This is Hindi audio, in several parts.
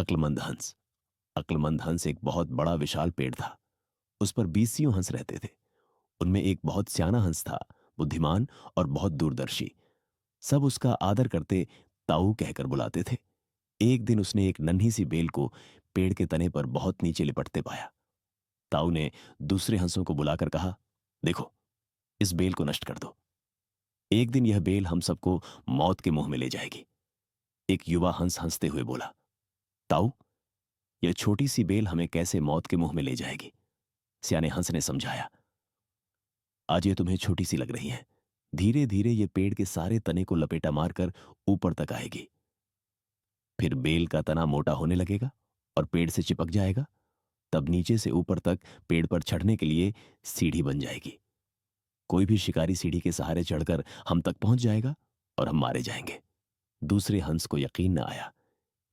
अक्लमंद हंस। अक्लमंद हंस एक बहुत बड़ा विशाल पेड़ था। उस पर बीसियों हंस रहते थे। उनमें एक बहुत सियाना हंस था, बुद्धिमान और बहुत दूरदर्शी। सब उसका आदर करते ताऊ कहकर बुलाते थे। एक दिन उसने एक नन्ही सी बेल को पेड़ के तने पर बहुत नीचे लिपटते पाया। ताऊ ने दूसरे हंसों को बुलाकर कहा, देखो, इस बेल को नष्ट कर दो। एक दिन यह बेल हम सबको मौत के मुंह में ले जाएगी। एक युवा हंस हंसते हुए बोला, ताऊ, यह छोटी सी बेल हमें कैसे मौत के मुंह में ले जाएगी? सियाने हंस ने समझाया, आज ये तुम्हें छोटी सी लग रही है, धीरे धीरे ये पेड़ के सारे तने को लपेटा मारकर ऊपर तक आएगी। फिर बेल का तना मोटा होने लगेगा और पेड़ से चिपक जाएगा। तब नीचे से ऊपर तक पेड़ पर चढ़ने के लिए सीढ़ी बन जाएगी। कोई भी शिकारी सीढ़ी के सहारे चढ़कर हम तक पहुंच जाएगा और हम मारे जाएंगे। दूसरे हंस को यकीन न आया,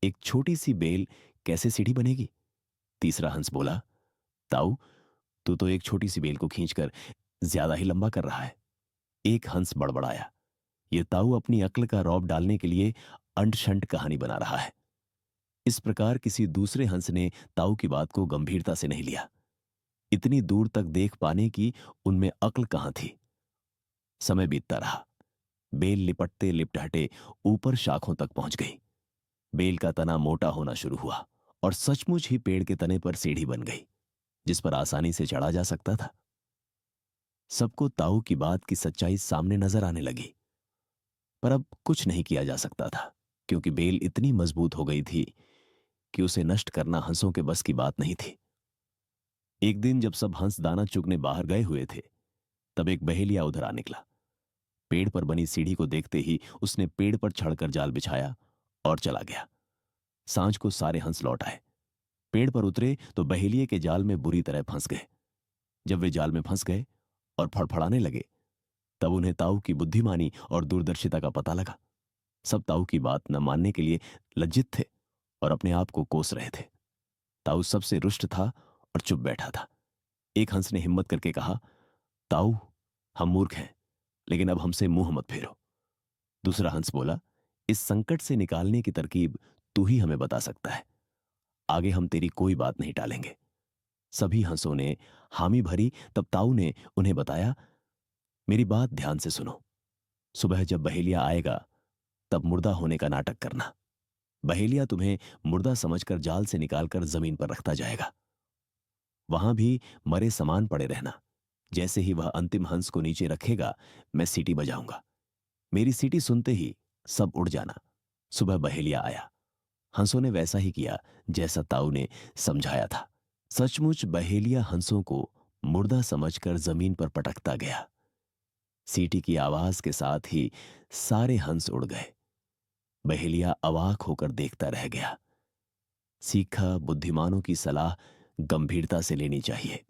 एक छोटी सी बेल कैसे सीढ़ी बनेगी? तीसरा हंस बोला, ताऊ, तू तो एक छोटी सी बेल को खींचकर ज्यादा ही लंबा कर रहा है। एक हंस बड़बड़ाया, ये ताऊ अपनी अक्ल का रौब डालने के लिए अंट शंट कहानी बना रहा है। इस प्रकार किसी दूसरे हंस ने ताऊ की बात को गंभीरता से नहीं लिया। इतनी दूर तक देख पाने की उनमें अक्ल कहां थी। समय बीतता रहा। बेल लिपटते लिपटाटे ऊपर शाखों तक पहुंच गई। बेल का तना मोटा होना शुरू हुआ और सचमुच ही पेड़ के तने पर सीढ़ी बन गई, जिस पर आसानी से चढ़ा जा सकता था। सबको ताऊ की बात की सच्चाई सामने नजर आने लगी, पर अब कुछ नहीं किया जा सकता था, क्योंकि बेल इतनी मजबूत हो गई थी कि उसे नष्ट करना हंसों के बस की बात नहीं थी। एक दिन जब सब हंस दाना चुगने बाहर गए हुए थे, तब एक बहेलिया उधर आ निकला। पेड़ पर बनी सीढ़ी को देखते ही उसने पेड़ पर चढ़कर जाल बिछाया और चला गया। सांझ को सारे हंस लौट आए। पेड़ पर उतरे तो बहेलिये के जाल में बुरी तरह फंस गए। जब वे जाल में फंस गए और फड़फड़ाने लगे, तब उन्हें ताऊ की बुद्धिमानी और दूरदर्शिता का पता लगा। सब ताऊ की बात न मानने के लिए लज्जित थे और अपने आप को कोस रहे थे। ताऊ सबसे रुष्ट था और चुप बैठा था। एक हंस ने हिम्मत करके कहा, ताऊ, हम मूर्ख हैं, लेकिन अब हमसे मुंह मत फेरो। दूसरा हंस बोला, इस संकट से निकालने की तरकीब तू ही हमें बता सकता है। आगे हम तेरी कोई बात नहीं टालेंगे। सभी हंसों ने हामी भरी। तब ताऊ ने उन्हें बताया, मेरी बात ध्यान से सुनो। सुबह जब बहेलिया आएगा, तब मुर्दा होने का नाटक करना। बहेलिया तुम्हें मुर्दा समझकर जाल से निकालकर जमीन पर रखता जाएगा। वहां भी मरे समान पड़े रहना। जैसे ही वह अंतिम हंस को नीचे रखेगा, मैं सीटी बजाऊंगा। मेरी सीटी सुनते ही सब उड़ जाना। सुबह बहेलिया आया। हंसों ने वैसा ही किया जैसा ताऊ ने समझाया था। सचमुच बहेलिया हंसों को मुर्दा समझकर जमीन पर पटकता गया। सीटी की आवाज के साथ ही सारे हंस उड़ गए। बहेलिया अवाक होकर देखता रह गया। सीखा, बुद्धिमानों की सलाह गंभीरता से लेनी चाहिए।